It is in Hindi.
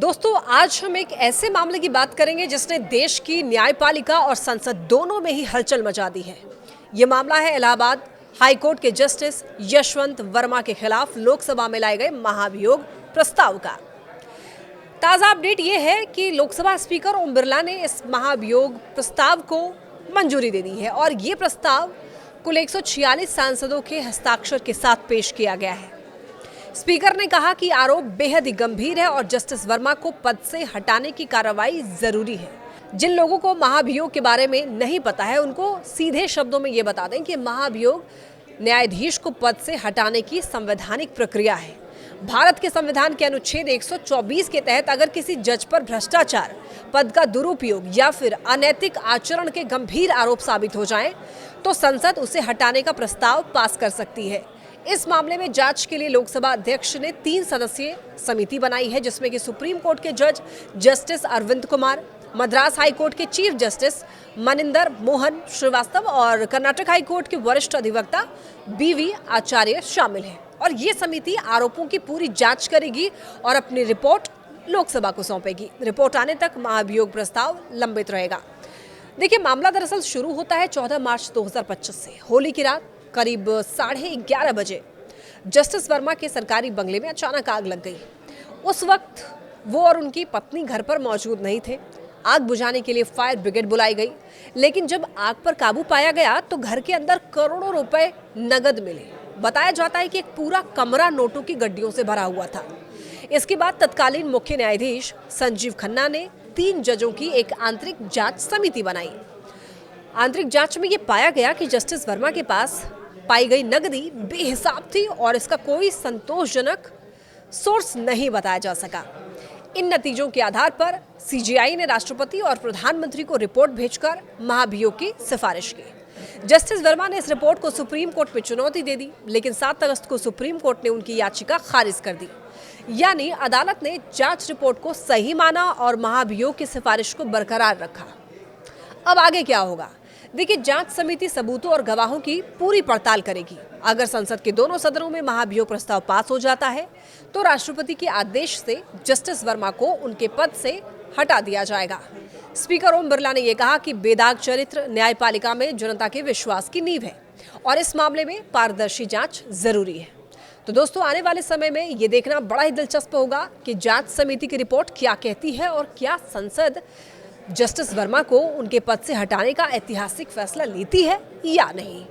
दोस्तों, आज हम एक ऐसे मामले की बात करेंगे जिसने देश की न्यायपालिका और संसद दोनों में ही हलचल मचा दी है। ये मामला है इलाहाबाद हाईकोर्ट के जस्टिस यशवंत वर्मा के खिलाफ लोकसभा में लाए गए महाभियोग प्रस्ताव का। ताज़ा अपडेट ये है कि लोकसभा स्पीकर ओम बिरला ने इस महाभियोग प्रस्ताव को मंजूरी दे दी है और ये प्रस्ताव कुल 146 सांसदों के हस्ताक्षर के साथ पेश किया गया है। स्पीकर ने कहा कि आरोप बेहद ही गंभीर है और जस्टिस वर्मा को पद से हटाने की कार्रवाई जरूरी है। जिन लोगों को महाभियोग के बारे में नहीं पता है उनको सीधे शब्दों में ये बता दें कि महाभियोग न्यायाधीश को पद से हटाने की संवैधानिक प्रक्रिया है। भारत के संविधान के अनुच्छेद 124 के तहत अगर किसी जज पर भ्रष्टाचार, पद का दुरुपयोग या फिर अनैतिक आचरण के गंभीर आरोप साबित हो जाएं, तो संसद उसे हटाने का प्रस्ताव पास कर सकती है। इस मामले में जांच के लिए लोकसभा अध्यक्ष ने 3 सदस्यीय समिति बनाई है, जिसमें कि सुप्रीम कोर्ट के जज justice Arvind Kumar, Madras high court के चीफ जस्टिस मनिंदर मोहन श्रीवास्तव और कर्नाटक हाई कोर्ट के वरिष्ठ अधिवक्ता BV आचार्य शामिल हैं। और ये समिति आरोपों की पूरी जांच करेगी और अपनी रिपोर्ट लोकसभा को सौंपेगी। रिपोर्ट आने तक महाभियोग प्रस्ताव लंबित रहेगा। देखिए, मामला दरअसल शुरू होता है 14 मार्च 2025 से। होली की रात करीब 11:30 बजे जस्टिस वर्मा के सरकारी बंगले में अचानक आग लग गई। उस वक्त वो और उनकी पत्नी घर पर मौजूद नहीं थे। आग बुझाने के लिए फायर ब्रिगेड बुलाई गई, लेकिन जब आग पर काबू पाया गया तो घर के अंदर करोड़ों रुपए नगद मिले। बताया जाता है कि एक पूरा कमरा नोटों की गड्डियों से भरा हुआ था। इसके बाद तत्कालीन मुख्य न्यायाधीश संजीव खन्ना ने 3 जजों की एक आंतरिक जांच समिति बनाई। आंतरिक जांच में ये पाया गया कि जस्टिस वर्मा के पास पाई गई नकदी बेहिसाब थी और इसका कोई संतोषजनक सोर्स नहीं बताया जा सका। इन नतीजों के आधार पर CJI ने राष्ट्रपति और प्रधानमंत्री को रिपोर्ट भेजकर महाभियोग की सिफारिश की। जस्टिस वर्मा ने इस रिपोर्ट को सुप्रीम कोर्ट में चुनौती दे दी, लेकिन 7 अगस्त को सुप्रीम कोर्ट ने उनकी याचिका खारिज कर दी। यानी अदालत ने जांच रिपोर्ट को सही माना और महाभियोग की सिफारिश को बरकरार रखा। अब आगे क्या होगा? देखिए, जांच समिति सबूतों और गवाहों की पूरी पड़ताल करेगी। अगर संसद के दोनों सदनों में महाभियोग प्रस्ताव पास हो जाता है तो राष्ट्रपति के आदेश से जस्टिस वर्मा को उनके पद से हटा दिया जाएगा। स्पीकर ओम बिरला ने यह कहा कि बेदाग चरित्र न्यायपालिका में जनता के विश्वास की नींव है और इस मामले में पारदर्शी जांच जरूरी है। तो दोस्तों, आने वाले समय में ये देखना बड़ा ही दिलचस्प होगा कि जांच समिति की रिपोर्ट क्या कहती है और क्या संसद जस्टिस वर्मा को उनके पद से हटाने का ऐतिहासिक फैसला लेती है या नहीं।